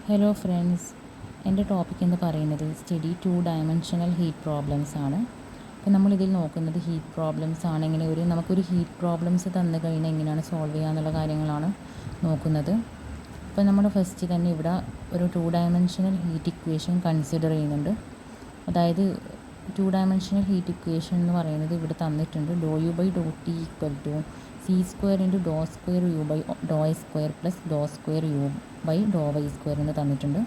Hello friends, എൻ്റെ topic എന്ന് പറയുന്നത് സ്റ്റഡി 2 ഡയമെൻഷണൽ ഹീറ്റ് പ്രോബ്ലംസ് ആണ്. അപ്പോൾ നമ്മളിതിൽ നോക്കുന്നത് ഹീറ്റ് പ്രോബ്ലംസ് ആണ്. നമുക്കൊരു ഹീറ്റ് പ്രോബ്ലംസ് തന്നു കഴിഞ്ഞാൽ എങ്ങനെയാണ് സോൾവ് ചെയ്യുക എന്നുള്ള കാര്യങ്ങളാണ് നോക്കുന്നത്. അപ്പോൾ നമ്മൾ ഫസ്റ്റ് തന്നെ ഇവിടെ ഒരു 2 ഡയമെൻഷണൽ ഹീറ്റ് ഇക്വേഷൻ കൺസിഡർ ചെയ്യുന്നുണ്ട്. അതായത് 2 ഡയമെൻഷണൽ ഹീറ്റ് ഇക്വേഷൻ എന്ന് പറയുന്നത് ഇവിടെ തന്നിട്ടുണ്ട്. Do U by do T equal to C square into do square U by do I square plus do square U by do Y square എന്ന് തന്നിട്ടുണ്ട്.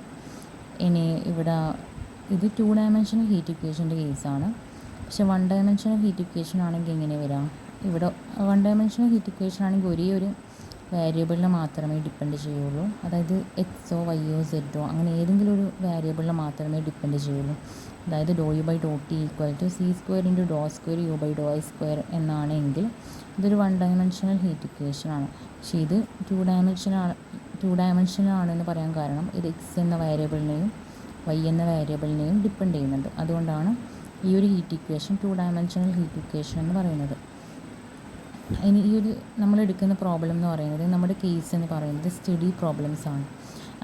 ഇനി ഇവിടെ ഇത് 2 ഡയമെൻഷണൽ ഹീറ്റ് ഇക്വേഷൻ്റെ കേസാണ്. പക്ഷേ 1 ഡയമെൻഷണൽ ഹീറ്റ് ഇക്വേഷൻ ആണെങ്കിൽ എങ്ങനെ വരാം? ഇവിടെ 1 ഡയമെൻഷണൽ ഹീറ്റ് ഇക്വേഷൻ ആണെങ്കിൽ ഒരേ ഒരു വേരിയബിളിനെ മാത്രമേ ഡിപ്പെൻഡ് ചെയ്യുള്ളൂ. അതായത് എക്സോ വൈയോ സെഡോ അങ്ങനെ ഏതെങ്കിലും ഒരു വേരിയബിളിനെ മാത്രമേ ഡിപ്പെൻഡ് ചെയ്യുള്ളൂ. അതായത് do U by do T equal to C square into do square U by do I square എന്നാണെങ്കിൽ ഇതൊരു 1 ഡയമെൻഷണൽ ഹീറ്റ് ഇക്വേഷനാണ്. പക്ഷേ ഇത് 2 ഡയമെൻഷനൽ ആണെന്ന് പറയാൻ കാരണം ഇത് എക്സ് എന്ന വേരിയബിളിനെയും വൈ എന്ന വേരിയബിളിനെയും ഡിപ്പെൻഡ് ചെയ്യുന്നുണ്ട്. അതുകൊണ്ടാണ് ഈ ഒരു heat equation 2 dimensional heat equation എന്ന് പറയുന്നത്. ഇനി ഈ ഒരു നമ്മളെടുക്കുന്ന പ്രോബ്ലം എന്ന് പറയുന്നത്, നമ്മുടെ കേസ് എന്ന് പറയുന്നത് സ്റ്റഡി പ്രോബ്ലംസ് ആണ്.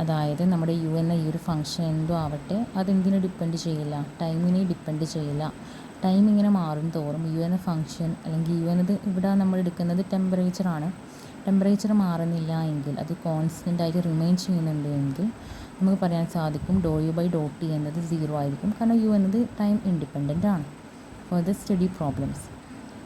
അതായത് നമ്മുടെ യു എന്ന ഈ ഒരു ഫംഗ്ഷൻ എന്തോ ആവട്ടെ അതെന്തിനെ ഡിപ്പെൻഡ് ചെയ്യില്ല, ടൈമിനെ ഡിപ്പെൻഡ് ചെയ്യില്ല. ടൈം ഇങ്ങനെ മാറും തോറും യു എന്ന ഫംഗ്ഷൻ അല്ലെങ്കിൽ യു എന്നത് ഇവിടെ നമ്മൾ എടുക്കുന്നത് ടെമ്പറേച്ചറാണ്. ടെമ്പറേച്ചർ മാറുന്നില്ല എങ്കിൽ, അത് കോൺസ്റ്റൻ്റ് ആയിട്ട് റിമെയിൻ ചെയ്യുന്നുണ്ട് എങ്കിൽ നമുക്ക് പറയാൻ സാധിക്കും do U by do T എന്നത് 0 ആയിരിക്കും. കാരണം യു എന്നത് ടൈം ഇൻഡിപെൻഡൻ്റ് ആണ് for the study problems.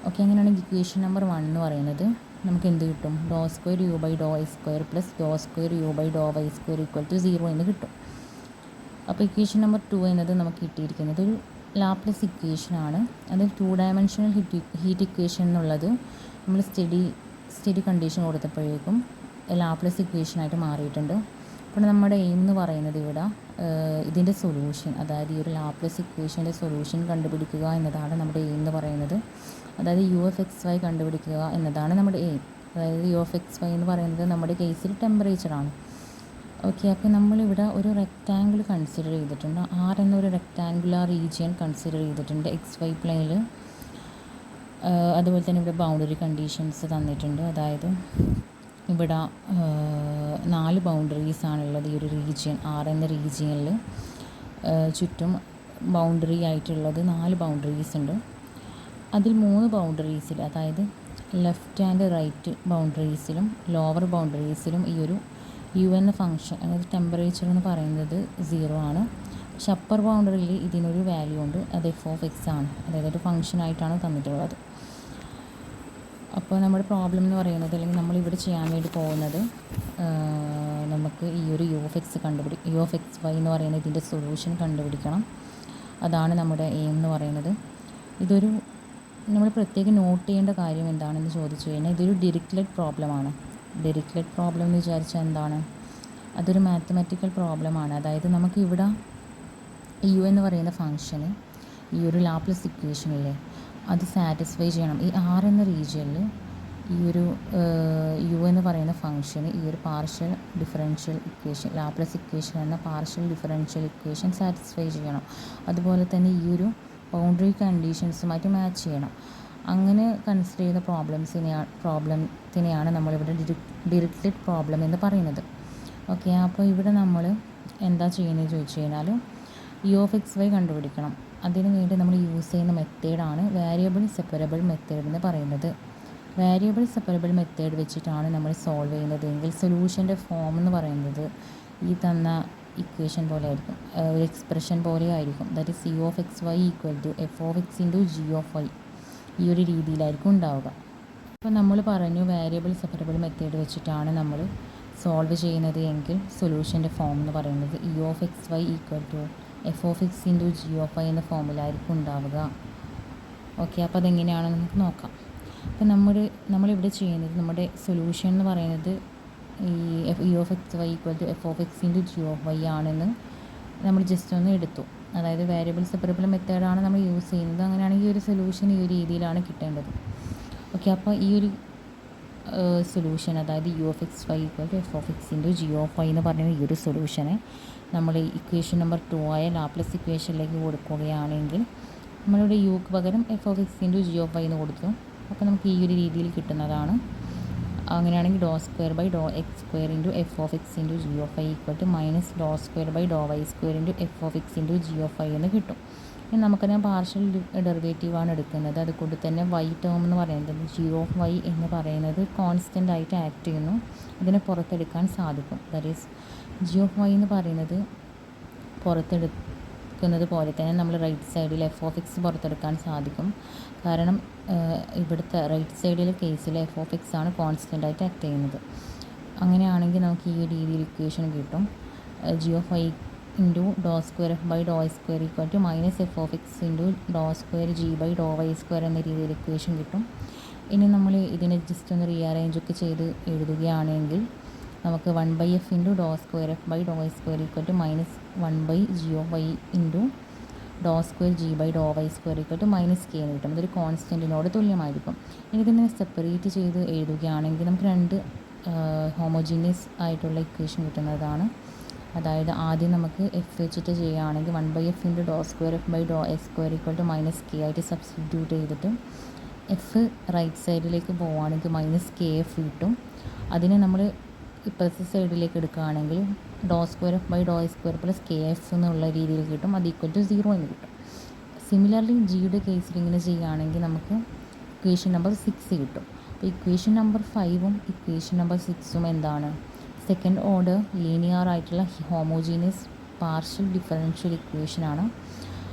Okay, അങ്ങനെയാണെങ്കിൽ ഇക്വേഷൻ നമ്പർ 1 എന്ന് പറയുന്നത് നമുക്ക് എന്ത് കിട്ടും? Do square U by do I square plus do square U by do Y square equal to 0 എന്ന് കിട്ടും. അപ്പോൾ ഇക്വേഷൻ നമ്പർ 2 എന്നത് നമുക്ക് കിട്ടിയിരിക്കുന്നത് ഒരു ലാപ്ലേസ് ഇക്വേഷനാണ്. അത് 2 ഡയമെൻഷണൽ ഹീറ്റ് ഇക്വേഷൻ എന്നുള്ളത് നമ്മൾ സ്റ്റഡി കണ്ടീഷൻ കൊടുത്തപ്പോഴേക്കും ലാപ്ലേസ് ഇക്വേഷനായിട്ട് മാറിയിട്ടുണ്ട്. അപ്പോൾ നമ്മുടെ എയിം എന്ന് പറയുന്നത് ഇവിടെ ഇതിൻ്റെ സൊല്യൂഷൻ, അതായത് ഈ ഒരു ലാപ്ലേസ് ഇക്വേഷൻ്റെ സൊല്യൂഷൻ കണ്ടുപിടിക്കുക എന്നതാണ് നമ്മുടെ എയിം എന്ന് പറയുന്നത്. അതായത് യു എഫ് എക്സ് വൈ കണ്ടുപിടിക്കുക എന്നതാണ് നമ്മുടെ എയിം. അതായത് യു എഫ് എക്സ് വൈ എന്ന് പറയുന്നത് നമ്മുടെ കേസിൽ ടെമ്പറേച്ചറാണ്. ഓക്കെ, അപ്പോൾ നമ്മളിവിടെ ഒരു റെക്റ്റാങ്കിൾ കൺസിഡർ ചെയ്തിട്ടുണ്ട്. ആർ എന്നൊരു റെക്റ്റാങ്കുലർ റീജിയൻ കൺസിഡർ ചെയ്തിട്ടുണ്ട് എക്സ് വൈ പ്ലെയിനിൽ. അതുപോലെ തന്നെ ഇവിടെ ബൗണ്ടറി കണ്ടീഷൻസ് തന്നിട്ടുണ്ട്. അതായത് ഇവിടെ 4 ബൗണ്ടറീസാണുള്ളത് ഈ ഒരു റീജിയൻ ആർ എന്ന റീജിയനിൽ. ചുറ്റും ബൗണ്ടറി ആയിട്ടുള്ളത് 4 ബൗണ്ടറീസ് ഉണ്ട്. അതിൽ 3 ബൗണ്ടറീസിൽ, അതായത് ലെഫ്റ്റ് ആൻഡ് റൈറ്റ് ബൗണ്ടറീസിലും ലോവർ ബൗണ്ടറീസിലും ഈ ഒരു യു എന്ന ഫംഗ്ഷൻ, അതായത് ടെമ്പറേച്ചർ എന്ന് പറയുന്നത് 0 ആണ്. പക്ഷെ അപ്പർ ബൗണ്ടറിയിൽ ഇതിനൊരു വാല്യൂ ഉണ്ട്, അത് എഫ് ഓഫ് എക്സ് ആണ്. അതായത് ഒരു ഫംഗ്ഷനായിട്ടാണ് തന്നിട്ടുള്ളത്. അപ്പോൾ നമ്മുടെ പ്രോബ്ലം എന്ന് പറയുന്നത്, അല്ലെങ്കിൽ നമ്മളിവിടെ ചെയ്യാൻ വേണ്ടി പോകുന്നത്, നമുക്ക് ഈ ഒരു യു ഓഫ് എക്സ് വൈ എന്ന് പറയുന്നത് ഇതിൻ്റെ സൊല്യൂഷൻ കണ്ടുപിടിക്കണം. അതാണ് നമ്മുടെ എയിം എന്ന് പറയുന്നത്. ഇതൊരു നമ്മൾ പ്രത്യേകം നോട്ട് ചെയ്യേണ്ട കാര്യം എന്താണെന്ന് ചോദിച്ചു കഴിഞ്ഞാൽ, ഇതൊരു ഡിറിക്ലെറ്റ് പ്രോബ്ലമാണ്. ഡിറിക്ലെറ്റ് പ്രോബ്ലം എന്ന് വിചാരിച്ചാൽ എന്താണ്? അതൊരു മാത്തമാറ്റിക്കൽ പ്രോബ്ലമാണ്. അതായത് നമുക്കിവിടെ യു എന്ന് പറയുന്ന ഫംഗ്ഷന് ഈ ഒരു ലാപ്ലേസ് ഇക്വേഷനില്ലേ അത് സാറ്റിസ്ഫൈ ചെയ്യണം. ഈ ആർ എന്ന റീജിയനിൽ ഈ ഒരു യു എന്ന് പറയുന്ന ഫംഗ്ഷന് ഈ ഒരു partial differential equation, Laplace equation എന്ന പാർഷ്യൽ ഡിഫറൻഷ്യൽ ഇക്വേഷൻ സാറ്റിസ്ഫൈ ചെയ്യണം. അതുപോലെ തന്നെ ഈ ഒരു ബൗണ്ടറി കണ്ടീഷൻസുമായിട്ട് മാച്ച് ചെയ്യണം. അങ്ങനെ കൺസിഡർ ചെയ്ത പ്രോബ്ലത്തിനെയാണ് നമ്മളിവിടെ ഡിറിക്ലെറ്റ് പ്രോബ്ലം എന്ന് പറയുന്നത്. ഓക്കെ, അപ്പോൾ ഇവിടെ നമ്മൾ എന്താ ചെയ്യുന്നത് ചോദിച്ചു കഴിഞ്ഞാൽ, യു ഓഫ് എക്സ് വൈ കണ്ടുപിടിക്കണം. അതിന് വേണ്ടി നമ്മൾ യൂസ് ചെയ്യുന്ന മെത്തേഡാണ് വേരിയബിൾ സെപ്പറബിൾ മെത്തേഡ് എന്ന് പറയുന്നത്. വേരിയബിൾ സെപ്പറബിൾ മെത്തേഡ് വെച്ചിട്ടാണ് നമ്മൾ സോൾവ് ചെയ്യുന്നത് എങ്കിൽ സൊല്യൂഷൻ്റെ ഫോം എന്ന് പറയുന്നത് ഈ തന്ന ഇക്വേഷൻ പോലെ ആയിരിക്കും, ഒരു എക്സ്പ്രഷൻ പോലെ ആയിരിക്കും. That is U of X Y equal to F of X into G of Y. ഈ ഒരു രീതിയിലായിരിക്കും ഉണ്ടാവുക. അപ്പോൾ നമ്മൾ പറഞ്ഞു വേരിയബിൾ സെപ്പറബിൾ മെത്തേഡ് വെച്ചിട്ടാണ് നമ്മൾ സോൾവ് ചെയ്യുന്നത് എങ്കിൽ സൊല്യൂഷൻ്റെ ഫോം എന്ന് പറയുന്നത് U of X Y equal to F of X into G of Y എന്ന ഫോമിലായിരിക്കും ഉണ്ടാവുക. ഓക്കെ, അപ്പോൾ അതെങ്ങനെയാണെന്ന് നമുക്ക് നോക്കാം. അപ്പോൾ നമ്മളിവിടെ ചെയ്യുന്നത്, നമ്മുടെ സൊല്യൂഷൻ എന്ന് പറയുന്നത് ഈ U of X Y equal to F of X into G of Y ആണെന്ന് നമ്മൾ ജസ്റ്റ് ഒന്ന് എടുത്തു. അതായത് വേരിയബിൾ സെപ്പറബിൾ മെത്തേഡാണ് നമ്മൾ യൂസ് ചെയ്യുന്നത്. അങ്ങനെയാണെങ്കിൽ ഈ ഒരു സൊല്യൂഷൻ ഈ ഒരു രീതിയിലാണ് കിട്ടേണ്ടത്. ഓക്കെ, അപ്പോൾ ഈ ഒരു സൊല്യൂഷൻ, അതായത് U of X Y equal to F of X into G of Y എന്ന് പറയുന്ന ഈ ഒരു സൊല്യൂഷനെ നമ്മൾ ഇക്വേഷൻ നമ്പർ 2 ആയ ലാപ്ലേസ് ഇക്വേഷനിലേക്ക് കൊടുക്കുകയാണെങ്കിൽ നമ്മളിവിടെ യുക്ക് പകരം F of X into G of Y എന്ന് കൊടുത്തു. അപ്പോൾ നമുക്ക് ഈ ഒരു രീതിയിൽ കിട്ടുന്നതാണ്. അങ്ങനെയാണെങ്കിൽ do square by do X square into F of X into G of I equal to minus do square by do Y square into F of X into G of I എന്ന് കിട്ടും. ഇനി നമുക്കറിയാം partial ഡെറിവേറ്റീവാണ് എടുക്കുന്നത്. അതുകൊണ്ട് തന്നെ Y term എന്ന് പറയുന്നത് G of Y എന്ന് പറയുന്നത് കോൺസ്റ്റൻ്റ് ആയിട്ട് ആക്ട് ചെയ്യുന്നു. അതിനെ പുറത്തെടുക്കാൻ സാധിക്കും. That is G of Y എന്ന് പറയുന്നത് പുറത്തെടുക്കുന്നത് പോലെ തന്നെ നമ്മൾ റൈറ്റ് സൈഡിൽ എഫ് ഓഫ് എക്സ് പുറത്തെടുക്കാൻ സാധിക്കും. കാരണം ഇവിടുത്തെ റൈറ്റ് സൈഡിലെ കേസിൽ എഫ് ഓഫ് എക്സ് ആണ് കോൺസ്റ്റൻ്റ് ആയിട്ട് ആക്ട് ചെയ്യുന്നത്. അങ്ങനെയാണെങ്കിൽ നമുക്ക് ഈ രീതിയിൽ ഇക്വേഷൻ കിട്ടും. G of Y into do square F by do Y square equal to minus F of X into do square G by do Y square എന്ന രീതിയിൽ ഇക്വേഷൻ കിട്ടും. ഇനി നമ്മൾ ഇതിനെ ജസ്റ്റ് ഒന്ന് റീഅറേഞ്ചൊക്കെ ചെയ്ത് എഴുതുകയാണെങ്കിൽ നമുക്ക് 1/f into do square F by do Y square equal to minus 1/g of Y into do square G by do Y square equal to minus K എന്ന് കിട്ടും. ഇതൊരു കോൺസ്റ്റൻറ്റിനോട് തുല്യമായിരിക്കും. ഇനി ഇതിനെ സെപ്പറേറ്റ് ചെയ്ത് എഴുതുകയാണെങ്കിൽ നമുക്ക് രണ്ട് ഹോമോജീനിയസ് ആയിട്ടുള്ള ഇക്വേഷൻ കിട്ടുന്നതാണ്. അതായത് ആദ്യം നമുക്ക് എഫ് വെച്ചിട്ട് ചെയ്യുകയാണെങ്കിൽ 1/f into do square F by do S square equal to minus K ആയിട്ട് സബ്സ്റ്റിറ്റ്യൂട്ട് ചെയ്തിട്ട് എഫ് റൈറ്റ് സൈഡിലേക്ക് പോവുകയാണെങ്കിൽ മൈനസ് കെ എഫ് കിട്ടും. അതിനെ നമ്മൾ ഇപ്പുറത്തെ സൈഡിലേക്ക് എടുക്കുകയാണെങ്കിൽ do square F by do S square plus K F എന്നുള്ള രീതിയിൽ കിട്ടും. അത് ഈക്വൽ ടു 0 എന്ന് കിട്ടും. സിമിലർലി ജിയുടെ കേസിൽ ഇങ്ങനെ ചെയ്യുകയാണെങ്കിൽ നമുക്ക് ഇക്വേഷൻ നമ്പർ 6 കിട്ടും. അപ്പോൾ ഇക്വേഷൻ നമ്പർ 5ഉം ഇക്വേഷൻ നമ്പർ 6ഉം എന്താണ്? സെക്കൻഡ് ഓർഡർ ലീനിയർ ആയിട്ടുള്ള ഹോമോജീനിയസ് പാർഷ്യൽ ഡിഫറൻഷ്യൽ ഇക്വേഷനാണ്.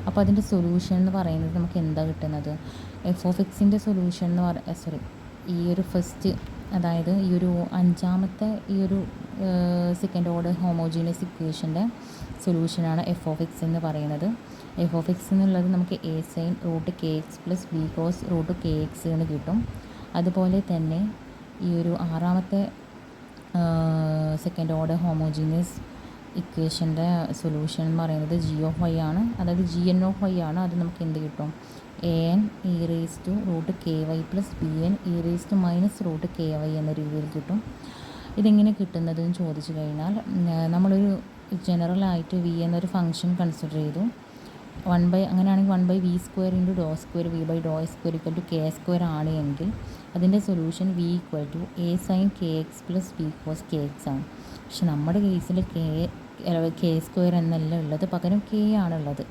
അപ്പോൾ അതിൻ്റെ സൊല്യൂഷൻ എന്ന് പറയുന്നത് നമുക്ക് എന്താ കിട്ടുന്നത്? എഫ് ഓഫ് എക്സിൻ്റെ സൊല്യൂഷൻ എന്ന് ഈ ഒരു ഫസ്റ്റ്, അതായത് ഈ ഒരു അഞ്ചാമത്തെ ഈ ഒരു സെക്കൻഡ് ഓർഡർ ഹോമോജീനിയസ് ഇക്വേഷൻ്റെ സൊല്യൂഷനാണ് എഫ് ഓഫ് എക്സ് എന്ന് പറയുന്നത്. എഫ് ഓഫ് എക്സ് എന്നുള്ളത് നമുക്ക് A sine root K X plus B cos root K X എന്ന് കിട്ടും. അതുപോലെ തന്നെ ഈ ഒരു ആറാമത്തെ സെക്കൻഡ് ഓർഡർ ഹോമോജീനിയസ് ഇക്വേഷൻ്റെ സൊല്യൂഷൻ എന്ന് പറയുന്നത് ജി ഓഫ് വൈ ആണ്. അതായത് ജി എൻ ഓഫ് വൈ ആണ്. അത് നമുക്ക് എന്ത് കിട്ടും? A N E raise to root K Y plus B N E raise to minus root K Y എന്ന രീതിയിൽ കിട്ടും. ഇതെങ്ങനെ കിട്ടുന്നതെന്ന് ചോദിച്ചു കഴിഞ്ഞാൽ നമ്മളൊരു ജനറലായിട്ട് വി എന്നൊരു ഫംഗ്ഷൻ കൺസിഡർ ചെയ്തു. അങ്ങനെയാണെങ്കിൽ 1/v square into do square V by do square equal to K square ആണ് എങ്കിൽ അതിൻ്റെ solution V equal to A sine K X plus B cos K X ആണ്. പക്ഷെ നമ്മുടെ കേസിൽ കെ സ്ക്വയർ എന്നല്ല ഉള്ളത്, പകരം കെ ആണുള്ളത്.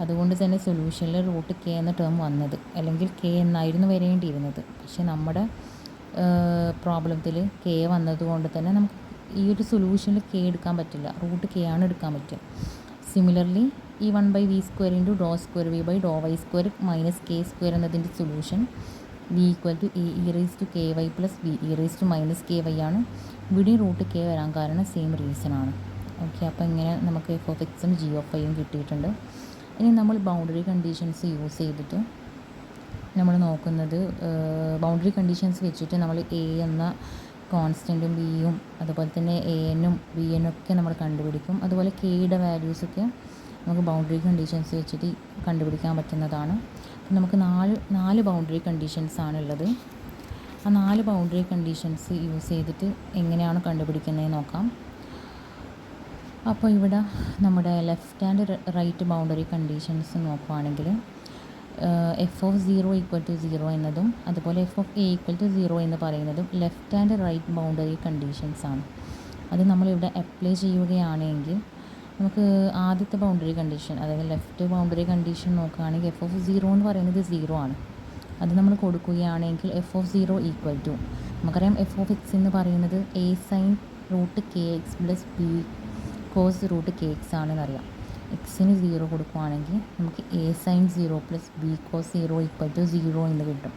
അതുകൊണ്ട് തന്നെ സൊല്യൂഷനിൽ റൂട്ട് കെ എന്ന ടേം വന്നത്, അല്ലെങ്കിൽ കെ എന്നായിരുന്നു വരേണ്ടിയിരുന്നത്. പക്ഷെ നമ്മുടെ പ്രോബ്ലത്തിൽ കെ വന്നതുകൊണ്ട് തന്നെ നമുക്ക് ഈ ഒരു സൊല്യൂഷനിൽ കെ എടുക്കാൻ പറ്റില്ല, റൂട്ട് കെ ആണ് എടുക്കാൻ പറ്റുക. സിമിലർലി ഈ 1/v square into do square V by do Y square minus K square എന്നതിൻ്റെ solution V equal to A E raise to K Y plus B E raise to minus K Y ആണ്. ഇവിടെയും root K വരാൻ കാരണം same reason ആണ്. Okay, അപ്പോൾ ഇങ്ങനെ നമുക്ക് F of എക്സും ജി ഓഫ് ഐയും കിട്ടിയിട്ടുണ്ട്. ഇനി നമ്മൾ ബൗണ്ടറി കണ്ടീഷൻസ് യൂസ് ചെയ്തിട്ട് നമ്മൾ നോക്കുന്നത്, ബൗണ്ടറി കണ്ടീഷൻസ് വെച്ചിട്ട് നമ്മൾ എ എന്ന കോൺസ്റ്റൻറ്റും ബിയും അതുപോലെ തന്നെ എ എന്നും ബി എന്നും ഒക്കെ നമ്മൾ കണ്ടുപിടിക്കും. അതുപോലെ കെയുടെ വാല്യൂസൊക്കെ നമുക്ക് ബൗണ്ടറി കണ്ടീഷൻസ് വെച്ചിട്ട് കണ്ടുപിടിക്കാൻ പറ്റുന്നതാണ്. അപ്പോൾ നമുക്ക് നാല് ബൗണ്ടറി കണ്ടീഷൻസ് ആണുള്ളത്. ആ 4 ബൗണ്ടറി കണ്ടീഷൻസ് യൂസ് ചെയ്തിട്ട് എങ്ങനെയാണ് കണ്ടുപിടിക്കുന്നതെന്ന് നോക്കാം. അപ്പോൾ ഇവിടെ നമ്മുടെ left and right boundary conditions നോക്കുകയാണെങ്കിൽ എഫ് ഓഫ് 0 ഈക്വൽ ടു 0 എന്നതും അതുപോലെ F of A equal to 0 എന്ന് പറയുന്നതും left and right boundary conditions ആണ്. അത് നമ്മളിവിടെ അപ്ലൈ ചെയ്യുകയാണെങ്കിൽ നമുക്ക് ആദ്യത്തെ ബൗണ്ടറി കണ്ടീഷൻ, അതായത് ലെഫ്റ്റ് ബൗണ്ടറി കണ്ടീഷൻ നോക്കുകയാണെങ്കിൽ എഫ് ഓഫ് 0 എന്ന് പറയുന്നത് 0 ആണ്. അത് നമ്മൾ കൊടുക്കുകയാണെങ്കിൽ എഫ് ഓഫ് 0 ഈക്വൽ ടു, നമുക്കറിയാം എഫ് ഓഫ് എക്സ് എന്ന് പറയുന്നത് A sine root K X plus B cos root K X ആണെന്നറിയാം. എക്സിന് 0 കൊടുക്കുകയാണെങ്കിൽ നമുക്ക് A sine 0 plus B cos 0 equal to 0 എന്ന് കിട്ടും.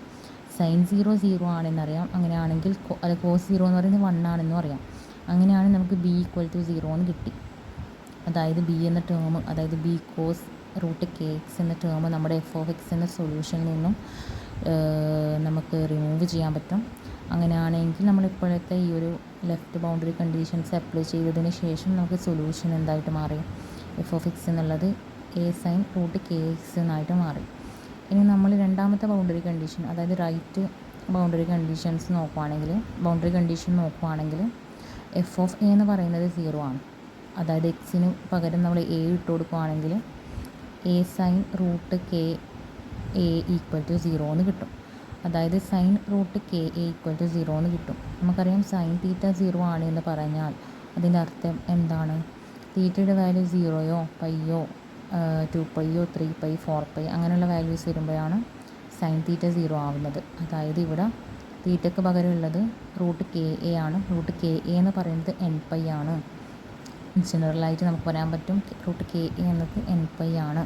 സൈൻ 0 ആണെന്നറിയാം. അങ്ങനെയാണെങ്കിൽ അത് കോസ് 0 എന്ന് പറയുന്നത് 1 ആണെന്നും അറിയാം. അങ്ങനെയാണെങ്കിൽ നമുക്ക് ബി ഈക്വൽ ടു 0 എന്ന് കിട്ടി. അതായത് ബി എന്ന ടേം, അതായത് B cos root K X എന്ന ടേം നമ്മുടെ എഫ് ഓഫ് എക്സ് എന്ന സൊല്യൂഷനിൽ നിന്നും നമുക്ക് റിമൂവ് ചെയ്യാൻ പറ്റും. അങ്ങനെയാണെങ്കിൽ നമ്മളിപ്പോഴത്തെ ഈ ഒരു ലെഫ്റ്റ് ബൗണ്ടറി കണ്ടീഷൻസ് അപ്ലൈ ചെയ്തതിന് ശേഷം നമുക്ക് സൊല്യൂഷൻ എന്തായിട്ട് മാറി? എഫ് ഓഫ് എക്സ് എന്നുള്ളത് A sine root K X എന്നായിട്ട് മാറി. ഇനി നമ്മൾ രണ്ടാമത്തെ ബൗണ്ടറി കണ്ടീഷൻ, അതായത് റൈറ്റ് ബൗണ്ടറി കണ്ടീഷൻ നോക്കുകയാണെങ്കിൽ എഫ് ഓഫ് എ എന്ന് പറയുന്നത് 0 ആണ്. അതായത് എക്സിന് പകരം നമ്മൾ എ ഇട്ട് കൊടുക്കുകയാണെങ്കിൽ a sine root k a equal to 0 എന്ന് കിട്ടും. അതായത് sine root k a equal to 0 എന്ന് കിട്ടും. നമുക്കറിയാം സൈൻ തീറ്റ 0 ആണ് എന്ന് പറഞ്ഞാൽ അതിൻ്റെ അർത്ഥം എന്താണ്? തീറ്റയുടെ വാല്യൂ 0യോ പൈയോ 2πയോ 3π 4π അങ്ങനെയുള്ള വാല്യൂസ് വരുമ്പോഴാണ് സൈൻ തീറ്റ 0 ആവുന്നത്. അതായത് ഇവിടെ തീറ്റയ്ക്ക് പകരമുള്ളത് റൂട്ട് കെ എ ആണ്. റൂട്ട് കെ എ എന്ന് പറയുന്നത് nπ ആണ്. ജനറലായിട്ട് നമുക്ക് പറയാൻ പറ്റും റൂട്ട് കെ എ എന്നത് nπ ആണ്.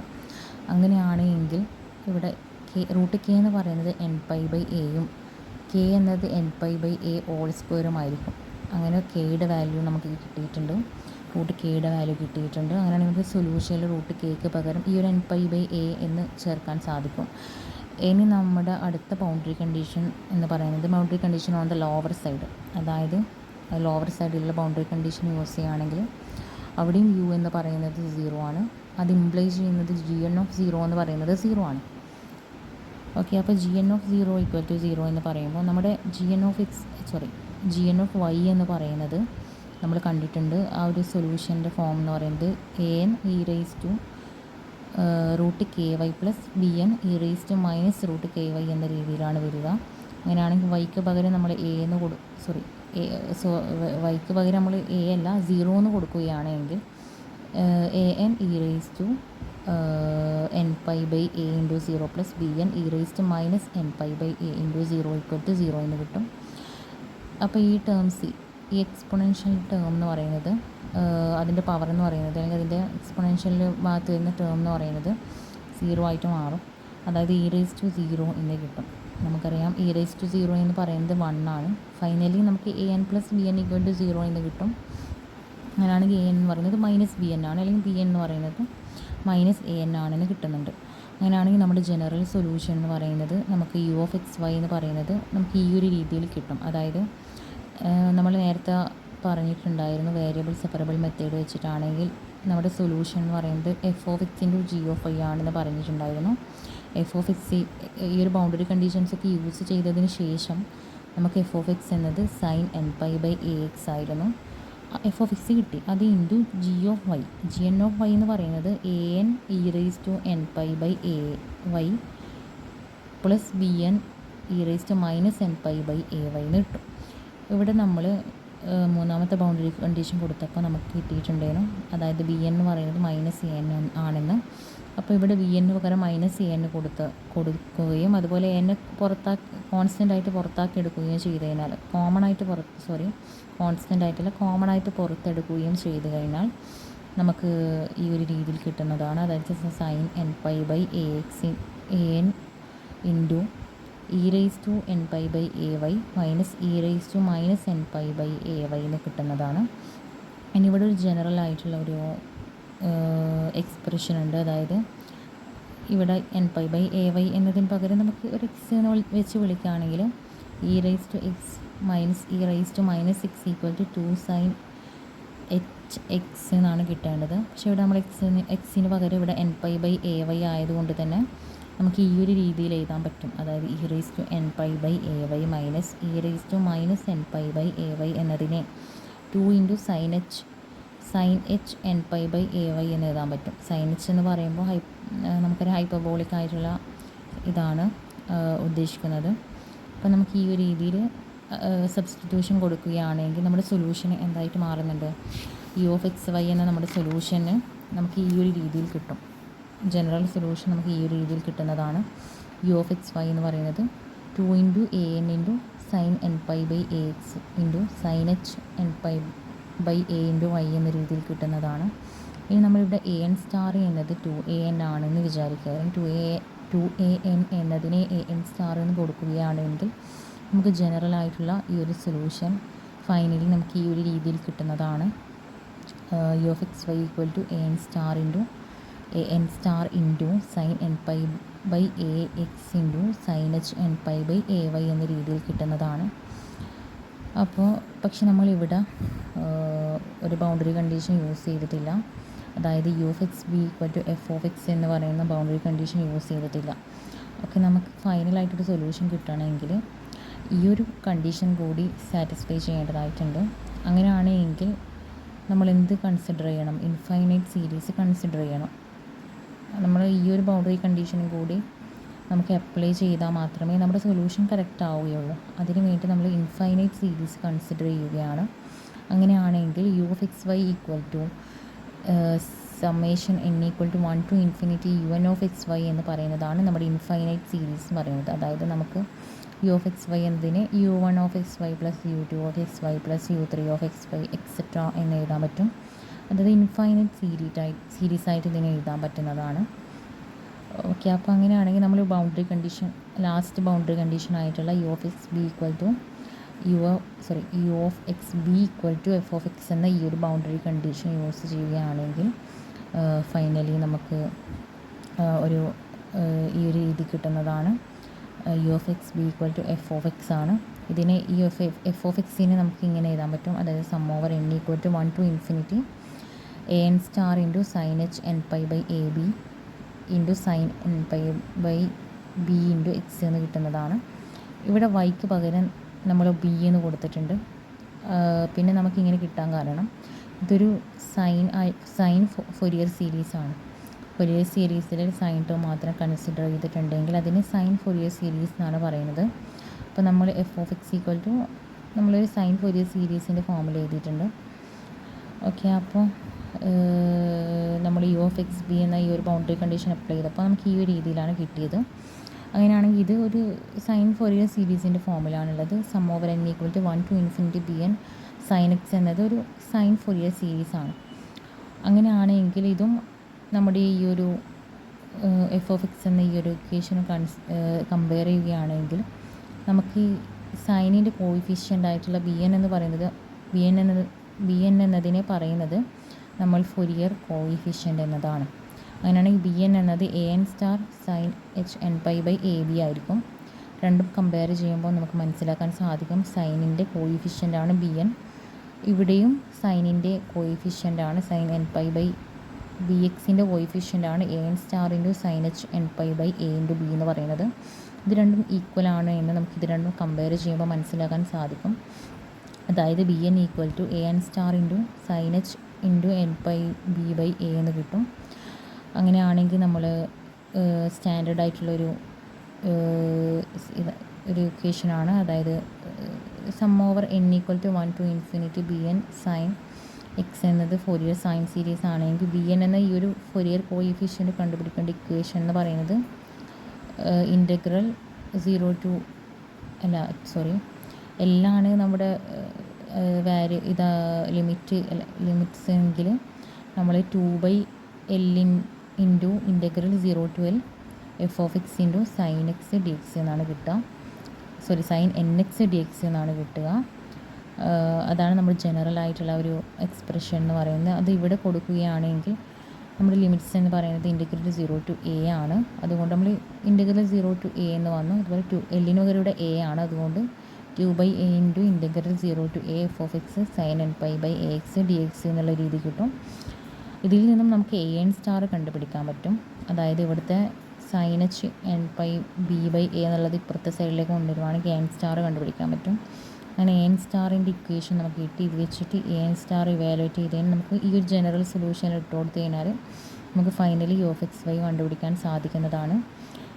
അങ്ങനെയാണ് എങ്കിൽ ഇവിടെ റൂട്ട് കെ എന്ന് പറയുന്നത് nπ/aയും കെ എന്നത് nπ/a ഹോൾ സ്ക്വയറുമായിരിക്കും. അങ്ങനെ കെയുടെ വാല്യൂ നമുക്ക് കിട്ടിയിട്ടുണ്ട്, റൂട്ട് കെയുടെ വാല്യൂ കിട്ടിയിട്ടുണ്ട്. അങ്ങനെയാണെങ്കിൽ നമുക്ക് സൊല്യൂഷനിൽ റൂട്ട് കെക്ക് പകരം ഈ ഒരു nπ/a എന്ന് ചേർക്കാൻ സാധിക്കും. ഇനി നമ്മുടെ അടുത്ത ബൗണ്ടറി കണ്ടീഷൻ എന്ന് പറയുന്നത് boundary condition on the lower side, അതായത് ലോവർ സൈഡിലുള്ള ബൗണ്ടറി കണ്ടീഷൻ യൂസ് ചെയ്യുകയാണെങ്കിൽ അവിടെയും യു എന്ന് പറയുന്നത് 0 ആണ്. അത് ഇംപ്ലൈ ചെയ്യുന്നത് gn(0) എന്ന് പറയുന്നത് 0 ആണ്. ഓക്കെ, അപ്പോൾ gn(0) ഈക്വൽ ടു 0 എന്ന് പറയുമ്പോൾ നമ്മുടെ gn(y) എന്ന് പറയുന്നത് നമ്മൾ കണ്ടിട്ടുണ്ട്. ആ ഒരു സൊല്യൂഷൻ്റെ ഫോം എന്ന് പറയുന്നത് an e root K Y plus bn e root K Y എന്ന രീതിയിലാണ് വരിക. അങ്ങനെയാണെങ്കിൽ വൈക്ക് പകരം നമ്മൾ വൈക്ക് പകരം നമ്മൾ എ അല്ല 0 എന്ന് കൊടുക്കുകയാണെങ്കിൽ an e nπ/a into 0 plus bn e nπ/a into 0 equal to 0 എന്ന് കിട്ടും. അപ്പോൾ ഈ ടേംസ്, ഈ എക്സ്പൊണൻഷ്യൽ ടേം എന്ന് പറയുന്നത് അതിൻ്റെ പവർ എന്ന് പറയുന്നത് അല്ലെങ്കിൽ അതിൻ്റെ എക്സ്പൊണൻഷ്യലിൽ ഭാഗത്ത് വരുന്ന ടേം എന്ന് പറയുന്നത് 0 ആയിട്ട് മാറും. അതായത് e0 എന്ന് കിട്ടും. നമുക്കറിയാം e0 എന്ന് പറയുന്നത് 1 ആണ്. ഫൈനലി നമുക്ക് an plus bn equal to 0 എന്ന് കിട്ടും. അങ്ങനെയാണെങ്കിൽ an എന്ന് പറയുന്നത് -bn ആണ്, അല്ലെങ്കിൽ bn എന്ന് പറയുന്നത് -an ആണെന്ന് കിട്ടുന്നുണ്ട്. അങ്ങനെയാണെങ്കിൽ നമ്മുടെ ജനറൽ സൊല്യൂഷൻ എന്ന് പറയുന്നത് നമുക്ക് u(xy) എന്ന് പറയുന്നത് നമുക്ക് ഈ ഒരു രീതിയിൽ കിട്ടും. അതായത് നമ്മൾ നേരത്തെ പറഞ്ഞിട്ടുണ്ടായിരുന്നു വേരിയബിൾ സെപ്പറബിൾ മെത്തേഡ് വെച്ചിട്ടാണെങ്കിൽ നമ്മുടെ സൊല്യൂഷൻ എന്ന് പറയുന്നത് f(x)g(y) ആണെന്ന് പറഞ്ഞിട്ടുണ്ടായിരുന്നു. f(x) ഈ ഒരു ബൗണ്ടറി കണ്ടീഷൻസൊക്കെ യൂസ് ചെയ്തതിന് ശേഷം നമുക്ക് f(x) എന്നത് sin nπ/ax ആയിരുന്നു. f(x) കിട്ടി. അത് ഇൻറ്റു g(y). gn(y) എന്ന് പറയുന്നത് an e nπ/ay plus bn e nπ/ay എന്ന് കിട്ടും. ഇവിടെ നമ്മൾ മൂന്നാമത്തെ ബൗണ്ടറി കണ്ടീഷൻ കൊടുത്തപ്പോൾ നമുക്ക് കിട്ടിയിട്ടുണ്ടായിരുന്നു, അതായത് bn എന്ന് പറയുന്നത് -an ആണെന്ന്. അപ്പോൾ ഇവിടെ bn പകരം -an കൊടുക്കുകയും അതുപോലെ എന്നെ കോൺസ്റ്റൻ്റ് ആയിട്ട് പുറത്താക്കി എടുക്കുകയും ചെയ്ത് കഴിഞ്ഞാൽ കോമൺ ആയിട്ട് പുറത്തെടുക്കുകയും ചെയ്ത് കഴിഞ്ഞാൽ നമുക്ക് ഈ ഒരു രീതിയിൽ കിട്ടുന്നതാണ്. അതായത് sin nπ/ax an into e nπ/ay minus e nπ/ay എന്ന് കിട്ടുന്നതാണ്. ഇനി ഇവിടെ ഒരു ജനറൽ ആയിട്ടുള്ള ഒരു എക്സ്പ്രഷൻ ഉണ്ട്. അതായത് ഇവിടെ nπ/ay എന്നതിന് പകരം നമുക്ക് ഒരു x എന്ന് വെച്ച് വിളിക്കുകയാണെങ്കിൽ e x equal to 2 sin hx എന്നാണ് കിട്ടേണ്ടത്. പക്ഷേ ഇവിടെ നമ്മൾ എക്സിന് പകരം ഇവിടെ nπ/ay ആയതുകൊണ്ട് തന്നെ നമുക്ക് ഈ ഒരു രീതിയിൽ എഴുതാൻ പറ്റും. അതായത് e nπ/ay minus e nπ/ay എന്നതിനെ 2 ഇൻറ്റു sin h nπ/ay എന്ന് എഴുതാൻ പറ്റും. sin h എന്ന് പറയുമ്പോൾ നമുക്കൊരു ഹൈപ്പർബോളിക് ആയിട്ടുള്ള ഇതാണ് ഉദ്ദേശിക്കുന്നത്. അപ്പോൾ നമുക്ക് ഈ ഒരു രീതിയിൽ സബ്സ്റ്റിറ്റ്യൂഷൻ കൊടുക്കുകയാണെങ്കിൽ നമ്മുടെ സൊല്യൂഷൻ എന്തായിട്ട് മാറുന്നുണ്ട്? u(xy) എന്ന നമ്മുടെ സൊല്യൂഷന് നമുക്ക് ഈ ഒരു രീതിയിൽ കിട്ടും. ജനറൽ സൊല്യൂഷൻ നമുക്ക് ഈ ഒരു രീതിയിൽ കിട്ടുന്നതാണ്. u(xy) എന്ന് പറയുന്നത് 2 into an into sin nπ/ax into sin h nπ/a into y എന്ന രീതിയിൽ കിട്ടുന്നതാണ്. ഇനി നമ്മളിവിടെ an സ്റ്റാർ എന്നത് 2an ആണെന്ന് വിചാരിക്കുക. 2an എന്നതിനെ an സ്റ്റാർ എന്ന് കൊടുക്കുകയാണെങ്കിൽ നമുക്ക് ജനറൽ ആയിട്ടുള്ള ഈ ഒരു സൊല്യൂഷൻ ഫൈനലി നമുക്ക് ഈ ഒരു രീതിയിൽ കിട്ടുന്നതാണ്. u(xy) equal to an star into sin nπ/ax into sin h nπ/ay എന്ന രീതിയിൽ കിട്ടുന്നതാണ്. അപ്പോൾ പക്ഷെ നമ്മളിവിടെ ഒരു ബൗണ്ടറി കണ്ടീഷൻ യൂസ് ചെയ്തിട്ടില്ല. അതായത് u(b) ഈക്വൽ ടു f(x) എന്ന് പറയുന്ന ബൗണ്ടറി കണ്ടീഷൻ യൂസ് ചെയ്തിട്ടില്ല. ഓക്കെ, നമുക്ക് ഫൈനലായിട്ടൊരു സൊല്യൂഷൻ കിട്ടണമെങ്കിൽ ഈ ഒരു കണ്ടീഷൻ കൂടി സാറ്റിസ്ഫൈ ചെയ്യേണ്ടതായിട്ടുണ്ട്. അങ്ങനെയാണെങ്കിൽ നമ്മൾ എന്ത് കൺസിഡർ ചെയ്യണം? ഇൻഫൈനൈറ്റ് സീരീസ് കൺസിഡർ ചെയ്യണം. നമ്മൾ ഈ ഒരു ബൗണ്ടറി കണ്ടീഷനും കൂടി നമുക്ക് അപ്ലൈ ചെയ്താൽ മാത്രമേ നമ്മുടെ സൊല്യൂഷൻ കറക്റ്റ് ആവുകയുള്ളൂ. അതിന് വേണ്ടി നമ്മൾ ഇൻഫൈനൈറ്റ് സീരീസ് കൺസിഡർ ചെയ്യുകയാണ്. അങ്ങനെയാണെങ്കിൽ u of X Y equal to summation n equal to 1 to infinity u n of X y എന്ന് പറയുന്നതാണ് നമ്മുടെ ഇൻഫൈനൈറ്റ് സീരീസ് എന്ന് പറയുന്നത്. അതായത് നമുക്ക് യു ഓഫ് എക്സ് വൈ എന്നതിന് u1 of X y plus u2 of X y plus u3 of X y etcetera എന്ന് എഴുതാൻ പറ്റും. അതായത് ഇൻഫൈനൈറ്റ് സീരീസ് ആയിട്ട് ഇതിനെ എഴുതാൻ പറ്റുന്നതാണ്. ഓക്കെ, അപ്പോൾ അങ്ങനെയാണെങ്കിൽ നമ്മൾ boundary condition, last boundary condition ആയിട്ടുള്ള U of X B equal to U of X B equal to F of X എന്ന ഈ ഒരു ബൗണ്ടറി കണ്ടീഷൻ യൂസ് ചെയ്യുകയാണെങ്കിൽ ഫൈനലി നമുക്ക് ഈ ഒരു രീതി കിട്ടുന്നതാണ്. U of X B equal to F of X ആണ്. ഇതിനെ ഈ എഫ് ഓഫ് എക്സിനെ നമുക്ക് ഇങ്ങനെ എഴുതാൻ പറ്റും. അതായത് sum over N equal to 1 to infinity a N star into sine H N pi by a b into sine N pi by b into x എന്ന് കിട്ടുന്നതാണ്. ഇവിടെ വൈക്ക് പകരം നമ്മൾ ബി എന്ന് കൊടുത്തിട്ടുണ്ട്. പിന്നെ നമുക്കിങ്ങനെ കിട്ടാൻ കാരണം ഇതൊരു സൈൻ ഫൊറിയർ സീരീസാണ്. ഫൊറിയർ സീരീസിൽ സൈൻ ടേം മാത്രം കൺസിഡർ ചെയ്തിട്ടുണ്ടെങ്കിൽ അതിന് സൈൻ ഫൊറിയർ സീരീസ് എന്നാണ് പറയുന്നത്. അപ്പോൾ നമ്മൾ f of x equal to നമ്മളൊരു സൈൻ ഫൊറിയർ സീരീസിൻ്റെ ഫോമിൽ എഴുതിയിട്ടുണ്ട്. ഓക്കെ, അപ്പോൾ നമ്മൾ യു ഓഫ് എക്സ് ബി എന്ന ഈ ഒരു ബൗണ്ടറി കണ്ടീഷൻ അപ്ലൈ ചെയ്തപ്പോൾ നമുക്ക് ഈ ഒരു രീതിയിലാണ് കിട്ടിയത്. അങ്ങനെയാണെങ്കിൽ ഇത് ഒരു സൈൻ ഫൊറിയർ സീരീസിൻ്റെ ഫോമിലാണുള്ളത്. Sum over N equal to 1 to infinity B N sine X എന്നത് ഒരു സൈൻ ഫൊറിയർ സീരീസാണ്. അങ്ങനെയാണെങ്കിൽ ഇതും നമ്മുടെ ഈ ഒരു എഫ് ഓഫ് എക്സ് എന്ന ഈ ഒരു ഇക്വേഷൻ കമ്പയർ ചെയ്യുകയാണെങ്കിൽ നമുക്ക് സൈനിൻ്റെ കോയിഫിഷ്യൻ്റ് ആയിട്ടുള്ള ബി എൻ എന്നതിനെ പറയുന്നത് നമ്മൾ ഫൊറിയർ കോയിഫിഷ്യൻ്റ് എന്നതാണ്. അങ്ങനെയാണെങ്കിൽ ബി എൻ എന്നത് a N star sine H N pi by a b ആയിരിക്കും. രണ്ടും കമ്പയർ ചെയ്യുമ്പോൾ നമുക്ക് മനസ്സിലാക്കാൻ സാധിക്കും സൈനിൻ്റെ കോയിഫിഷ്യൻ്റാണ് ബി എൻ. ഇവിടെയും സൈനിൻ്റെ കോയിഫിഷ്യൻ്റാണ് sine N pi by B എക്സിൻ്റെ കോയിഫിഷ്യൻ്റാണ് A N star into sine H N pi by A into B എന്ന് പറയുന്നത്. ഇത് രണ്ടും ഈക്വൽ ആണ് എന്ന് നമുക്ക് ഇത് രണ്ടും കമ്പയർ ചെയ്യുമ്പോൾ മനസ്സിലാക്കാൻ സാധിക്കും. അതായത് b n equal to a N star into sine h into n pi b by a എന്ന് കിട്ടും. അങ്ങനെയാണെങ്കിൽ നമ്മൾ സ്റ്റാൻഡേർഡ് ആയിട്ടുള്ളൊരു ഇക്വേഷനാണ്. അതായത് sum over N equal to 1 to infinity B N sine X എന്നത് ഫൊറിയർ സൈൻ സീരീസ് ആണെങ്കിൽ b n എന്ന ഈ ഒരു ഫൊറിയർ കോയിഫിഷ്യൻ്റ് കണ്ടുപിടിക്കേണ്ട ഇക്വേഷൻ എന്ന് പറയുന്നത് ഇൻ്റഗ്രൽ എല്ലാണ് നമ്മുടെ ലിമിറ്റ്സ് എങ്കിൽ നമ്മൾ 2/L into integral 0 to L f of X into sine x d x എന്നാണ് കിട്ടുക. Sine n x d x എന്നാണ് കിട്ടുക. അതാണ് നമ്മൾ ജനറൽ ആയിട്ടുള്ള ഒരു എക്സ്പ്രഷൻ എന്ന് പറയുന്നത്. അത് ഇവിടെ കൊടുക്കുകയാണെങ്കിൽ നമ്മുടെ ലിമിറ്റ്സ് എന്ന് പറയുന്നത് ഇൻ്റഗ്രൽ 0 to A ആണ്. അതുകൊണ്ട് നമ്മൾ ഇൻ്റഗ്രൽ 0 to A എന്ന് വന്നു. അതുപോലെ എല്ലിന് പകരം ഇവിടെ A ആണ്. അതുകൊണ്ട് 2/A into integral 0 to A f of x sine N pi by a x d x എന്നുള്ള രീതി കിട്ടും. ഇതിൽ നിന്നും നമുക്ക് എ എൻ സ്റ്റാർ കണ്ടുപിടിക്കാൻ പറ്റും. അതായത് ഇവിടുത്തെ sine H N pi b by a എന്നുള്ളത് ഇപ്പുറത്തെ സൈഡിലേക്ക് കൊണ്ടുവരുവാണെങ്കിൽ എ എൻ സ്റ്റാർ കണ്ടുപിടിക്കാൻ പറ്റും. അങ്ങനെ എ എൻ സ്റ്റാറിൻ്റെ ഇക്വേഷൻ നമുക്ക് കിട്ടി. ഇത് വെച്ചിട്ട് എ എൻ സ്റ്റാർ ഇവാലുവേറ്റ് ചെയ്ത് കഴിഞ്ഞാൽ നമുക്ക് ഈ ഒരു ജനറൽ സൊല്യൂഷൻ ഇട്ട് കൊടുത്തു കഴിഞ്ഞാൽ നമുക്ക് finally u of X y കണ്ടുപിടിക്കാൻ സാധിക്കുന്നതാണ്.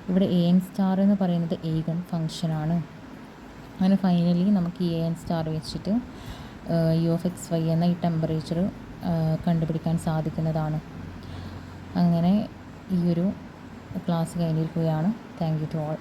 ഇവിടെ എ എൻ സ്റ്റാർ എന്ന് പറയുന്നത് ഏകൻ ഫംഗ്ഷനാണ്. അങ്ങനെ ഫൈനലി നമുക്ക് ഈ എ എൻ സ്റ്റാർ വെച്ചിട്ട് യു ഓഫ് എക്സ് വൈ എന്ന ഈ ടെമ്പറേച്ചർ കണ്ടുപിടിക്കാൻ സാധിക്കുന്നതാണ്. അങ്ങനെ ഈ ഒരു ക്ലാസ് കഴിഞ്ഞിരിക്കുകയാണ്. Thank you to all.